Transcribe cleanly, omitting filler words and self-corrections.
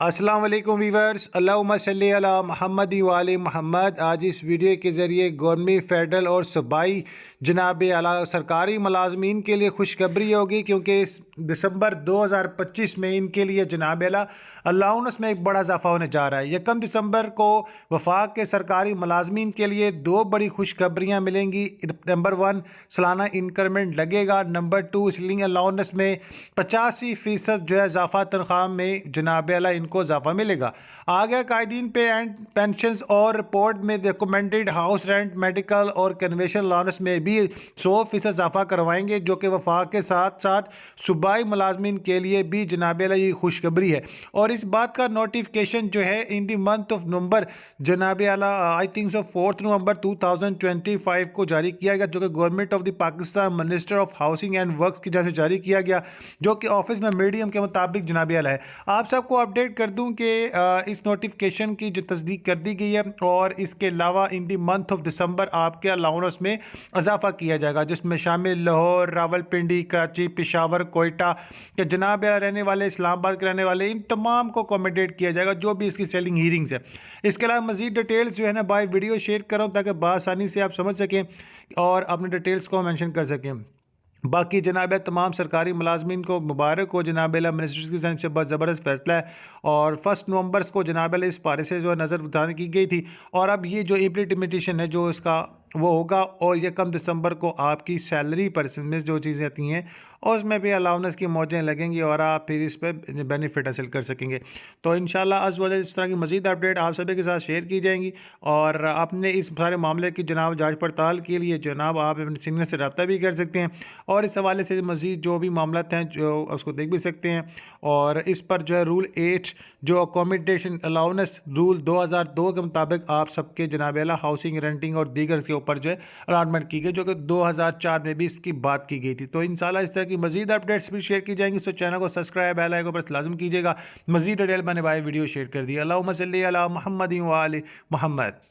अस्सलाम वालेकुम वीवर्स, अल्लाहुम्मा सल्ली अला मुहम्मद व आले मुहम्मद। आज इस वीडियो के ज़रिए गवर्नमेंट फेडरल और सूबाई जनाब आला सरकारी मुलाजमीन के लिए खुशखबरी होगी, क्योंकि इस दिसंबर 2025 में इनके लिए जनाब आला अलाउंस में एक बड़ा इजाफा होने जा रहा है। 1 दिसंबर को वफाक के सरकारी मुलाजमीन के लिए दो बड़ी खुशखबरियाँ मिलेंगी। नंबर 1, सालाना इंक्रीमेंट लगेगा। नंबर 2, सीलिंग अलाउंस में 85% जो है इजाफा तनख्वाह में जनाब आला को इजाफा मिलेगा। आगे कायदीन पे एंड पेंशन और रिपोर्ट में रिकमेंडेड हाउस रेंट, मेडिकल और कन्वेंशन अलाउंस में भी 100% इजाफा करवाएंगे, जो कि वफाक के साथ साथ सूबाई मुलाजमीन के लिए भी जनाब आला ये खुशखबरी है। और इस बात का नोटिफिकेशन जो है इन दी मंथ ऑफ नवंबर जनाब आला आई थिंक सो 4 नवंबर 2025 को जारी किया गया, जो कि government of the Pakistan minister of housing and works की जानब से जारी किया गया, जो कि ऑफिस में मीडियम के मुताबिक जनाब आला है। आप सबको अपडेट कर दूं कि इस नोटिफिकेशन की जो तस्दीक कर दी गई है, और इसके अलावा इन दी मंथ ऑफ दिसंबर आपके अलाउंस में इजाफा किया जाएगा, जिसमें शामिल लाहौर, रावलपिंडी, कराची, पेशावर, कोयटा के जनाब रहने वाले, इस्लामाबाद के रहने वाले, इन तमाम को अकोमोडेट किया जाएगा, जो भी इसकी सेलिंग हीरिंग्स है। इसके अलावा मजीद डिटेल्स जो है ना बाय वीडियो शेयर करो, ताकि बआसानी से आप समझ सकें और अपने डिटेल्स को मैंशन कर सकें। बाकी जनाब तमाम सरकारी मुलाजमीन को मुबारक हो। जनाब मिनिस्ट्री की जानब से बहुत ज़बरदस्त फैसला है, और 1 नवंबर को जनाब इस पारे से जो नज़र उठाने की गई थी, और अब ये जो इम्प्लीमेंटेशन है जो इसका वो होगा, और 1 दिसंबर को आपकी सैलरी परसेंट में जो चीज़ें आती हैं और उसमें भी अलाउंस की मौजें लगेंगी, और आप फिर इस पर बेनिफिट हासिल कर सकेंगे। तो इंशाल्लाह अज़ वजल इस तरह की मज़ीद अपडेट आप सभी के साथ शेयर की जाएंगी, और आपने इस सारे मामले की जनाब जांच पड़ताल के लिए जनाब आप अपने सीनियर से रब्ता भी कर सकते हैं, और इस हवाले से मज़ीद जो भी मामला हैं जो उसको देख भी सकते हैं। और इस पर जो है रूल 8 जो अकोमोडेशन अलाउंस रूल 2002 के मुताबिक आप सबके जनाब आला हाउसिंग, रेंटिंग और दीगर के ऊपर जो है अलॉटमेंट की गई, जो कि 2004 में भी इसकी बात की गई थी। तो इंशाल्लाह इस तरह की मजीद अपडेट्स भी शेयर की जाएंगी। तो चैनल को सब्सक्राइब, बेल आइकन पर लाजम कीजिएगा। मजीद डिटेल मैंने भाई वीडियो शेयर कर दी। अल्लाहुम्मा सल्ली अला मुहम्मद व आले मुहम्मद।